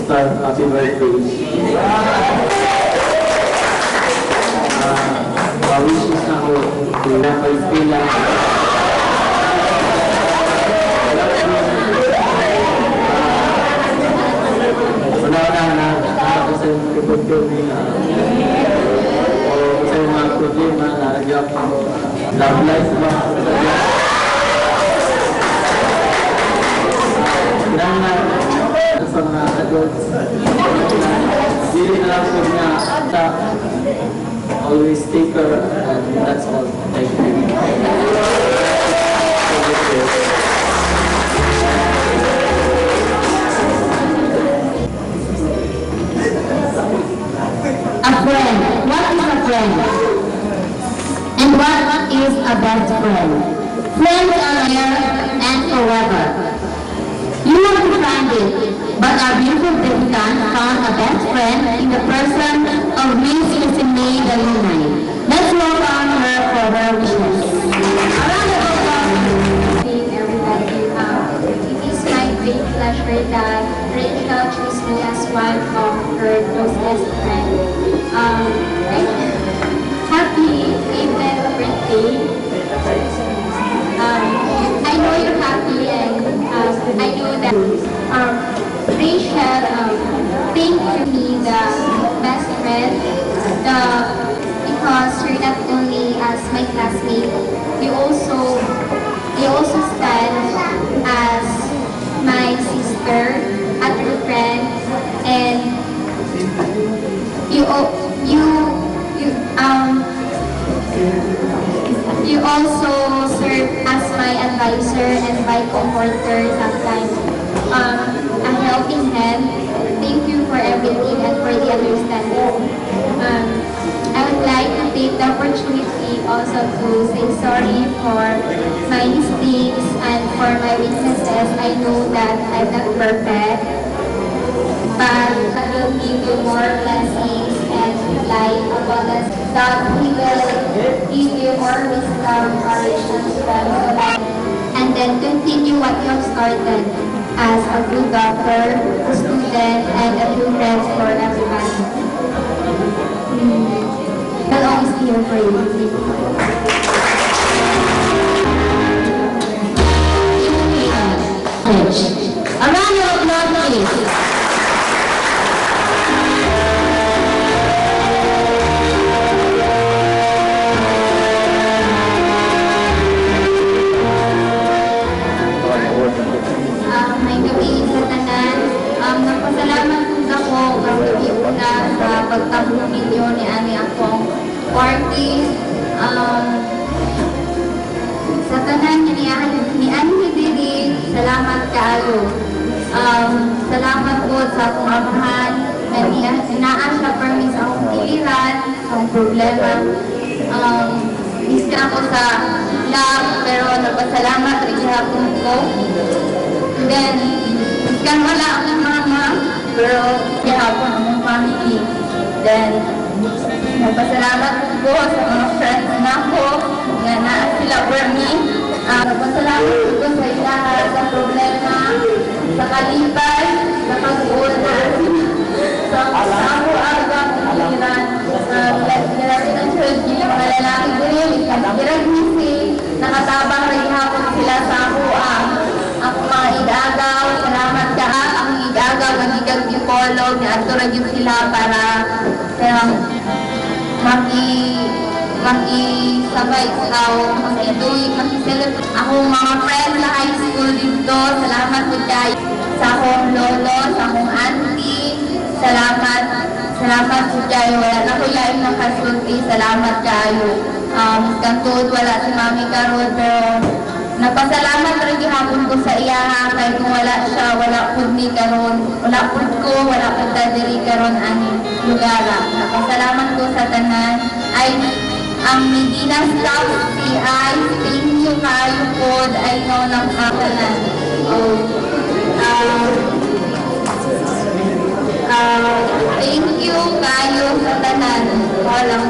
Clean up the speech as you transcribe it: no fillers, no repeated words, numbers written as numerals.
Star, happy birthday. Wishes na ako na pala. Una-una na sa tubod ko o sa mga problema na nagyap love life ba? Sa mga adults, hindi na lang po niya always take care, and that's all. Thank you. A friend. What is a friend? And what is a best friend? Friends are rare and forever. You have to find it, but our beautiful Devikan found a best friend in the person of Miss May Dalunay. Let's welcome her for her wishes. Everybody, it is my great pleasure that Rachel chose me as one of her closest friends. Happy 8th birthday. I know you're happy, and I know that Rachel, thank me the best friend, because you're not only as my classmate, you also stand as my sister, a true friend, and you also serve as my advisor and my comforter sometimes. A helping hand. Thank you for everything and for the understanding. I would like to take the opportunity also to say sorry for my mistakes and for my weaknesses. I know that I'm not perfect, but I will give you more blessings and light upon us, that He will give you more wisdom, courage, and strength, and then continue what you have started as a good doctor, a student, and a true friend for everybody. I'll always be here for you. A round of applause, please. May gabi sa tanan. Nagpasalamat po ako ang gabi una sa pagtabong ninyo ni Ani akong party. Sa tanan ni Ani Didi, salamat kaayo. Salamat po sa akong amahan na inaan siya permis akong pilihan, akong problema. Iska ako sa love, pero nagpasalamat rin hapon ko. Then, iskan wala akong mama, pero hapon akong family. Then, nagpasalamat ko sa mga friends na ako, na naan sila for me. Nagpasalamat ko sa ilaha, sa problema, sa kalibay, sa pag-uol na sa ako aga kong iliran. Nilapit ang church, yung mga lalaki ko yun, kiragisi, nakatabang rin hapon sila sa ako. Ako mga idagaw, salamat ka ang idagaw, nagigag ipolog, naaturan yung sila para makisabay ikaw, makiselebrate. Ako mga friends sa high school dito, salamat po kayo sa akong lolo, sa akong auntie, salamat po kayo. Wala na ko yung nakasulti, salamat kayo. Kantod, wala si Mami Karod, pero nagpasalamat rin hapon ko sa iya, kahit kung wala siya, wala po ni Karon, wala po ko, wala po tadiri Karon ani lugara. Nagpasalamat ko sa tanan, ay ang Medina staff, si ay, thank you kayo po, ay no, ng tanan. Thank you kayo sa tanan. Walang